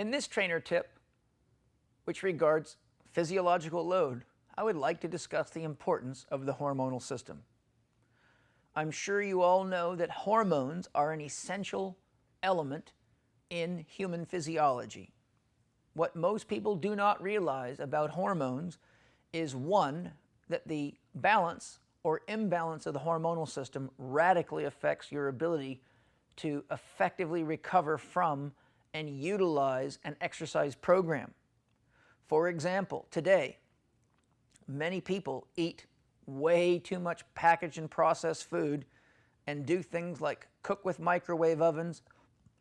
In this trainer tip, which regards physiological load, I would like to discuss the importance of the hormonal system. I'm sure you all know that hormones are an essential element in human physiology. What most people do not realize about hormones is, one, that the balance or imbalance of the hormonal system radically affects your ability to effectively recover from and utilize an exercise program. For example, today, many people eat way too much packaged and processed food and do things like cook with microwave ovens,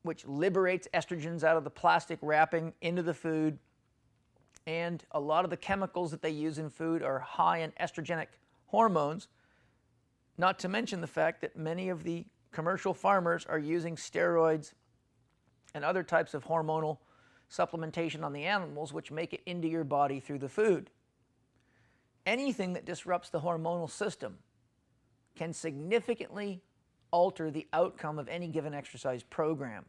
which liberates estrogens out of the plastic wrapping into the food. And a lot of the chemicals that they use in food are high in estrogenic hormones, not to mention the fact that many of the commercial farmers are using steroids and other types of hormonal supplementation on the animals, which make it into your body through the food. Anything that disrupts the hormonal system can significantly alter the outcome of any given exercise program.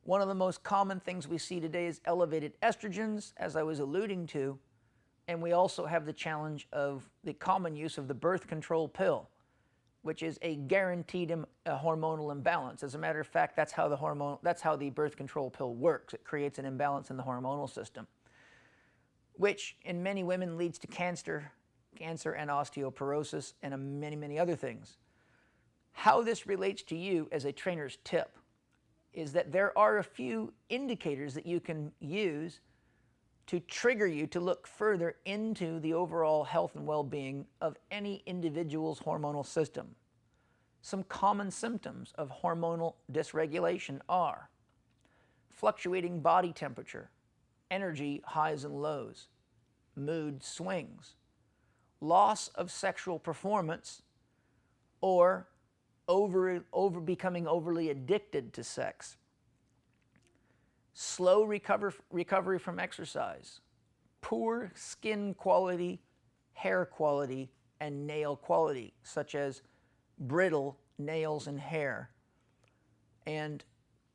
One of the most common things we see today is elevated estrogens, as I was alluding to, and we also have the challenge of the common use of the birth control pill, which is a guaranteed hormonal imbalance. As a matter of fact, that's how the birth control pill works. It creates an imbalance in the hormonal system, which in many women leads to cancer and osteoporosis and many other things. How this relates to you as a trainer's tip is that there are a few indicators that you can use to trigger you to look further into the overall health and well-being of any individual's hormonal system. Some common symptoms of hormonal dysregulation are fluctuating body temperature, energy highs and lows, mood swings, loss of sexual performance, or becoming overly addicted to sex, slow recovery from exercise, poor skin quality, hair quality, and nail quality, such as brittle nails and hair, and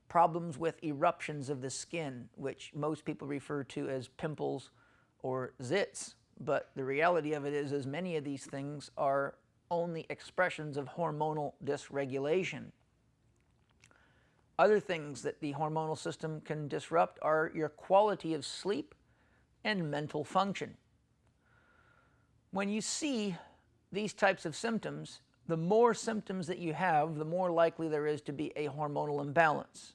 problems with eruptions of the skin, which most people refer to as pimples or zits. But the reality of it is many of these things are only expressions of hormonal dysregulation. Other things that the hormonal system can disrupt are your quality of sleep and mental function. When you see these types of symptoms, the more symptoms that you have, the more likely there is to be a hormonal imbalance.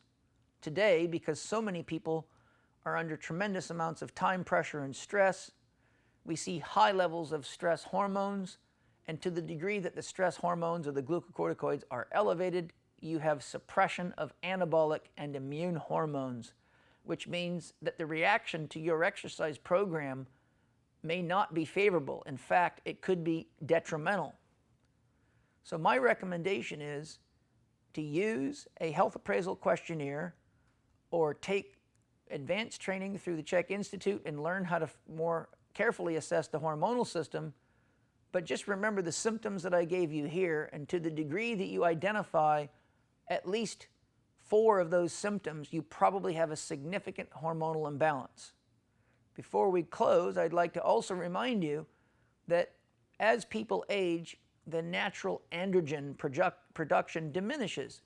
Today, because so many people are under tremendous amounts of time pressure and stress, we see high levels of stress hormones, and to the degree that the stress hormones or the glucocorticoids are elevated, you have suppression of anabolic and immune hormones, which means that the reaction to your exercise program may not be favorable. In fact, it could be detrimental. So my recommendation is to use a health appraisal questionnaire or take advanced training through the Czech Institute and learn how to more carefully assess the hormonal system. But just remember the symptoms that I gave you here, and to the degree that you identify at least 4 of those symptoms, you probably have a significant hormonal imbalance. Before we close, I'd like to also remind you that as people age, the natural androgen production diminishes.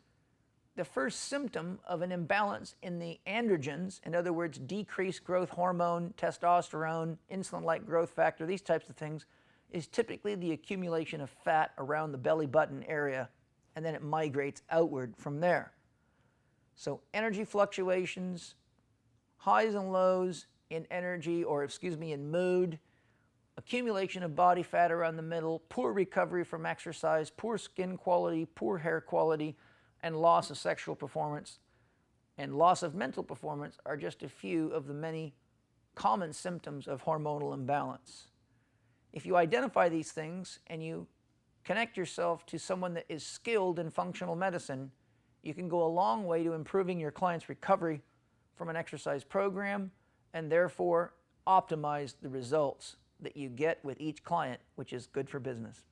The first symptom of an imbalance in the androgens, in other words, decreased growth hormone, testosterone, insulin-like growth factor, these types of things, is typically the accumulation of fat around the belly button area, and then it migrates outward from there. So energy fluctuations, highs and lows in energy, in mood, accumulation of body fat around the middle, poor recovery from exercise, poor skin quality, poor hair quality, and loss of sexual performance and loss of mental performance are just a few of the many common symptoms of hormonal imbalance. If you identify these things and you connect yourself to someone that is skilled in functional medicine, you can go a long way to improving your client's recovery from an exercise program and therefore optimize the results that you get with each client, which is good for business.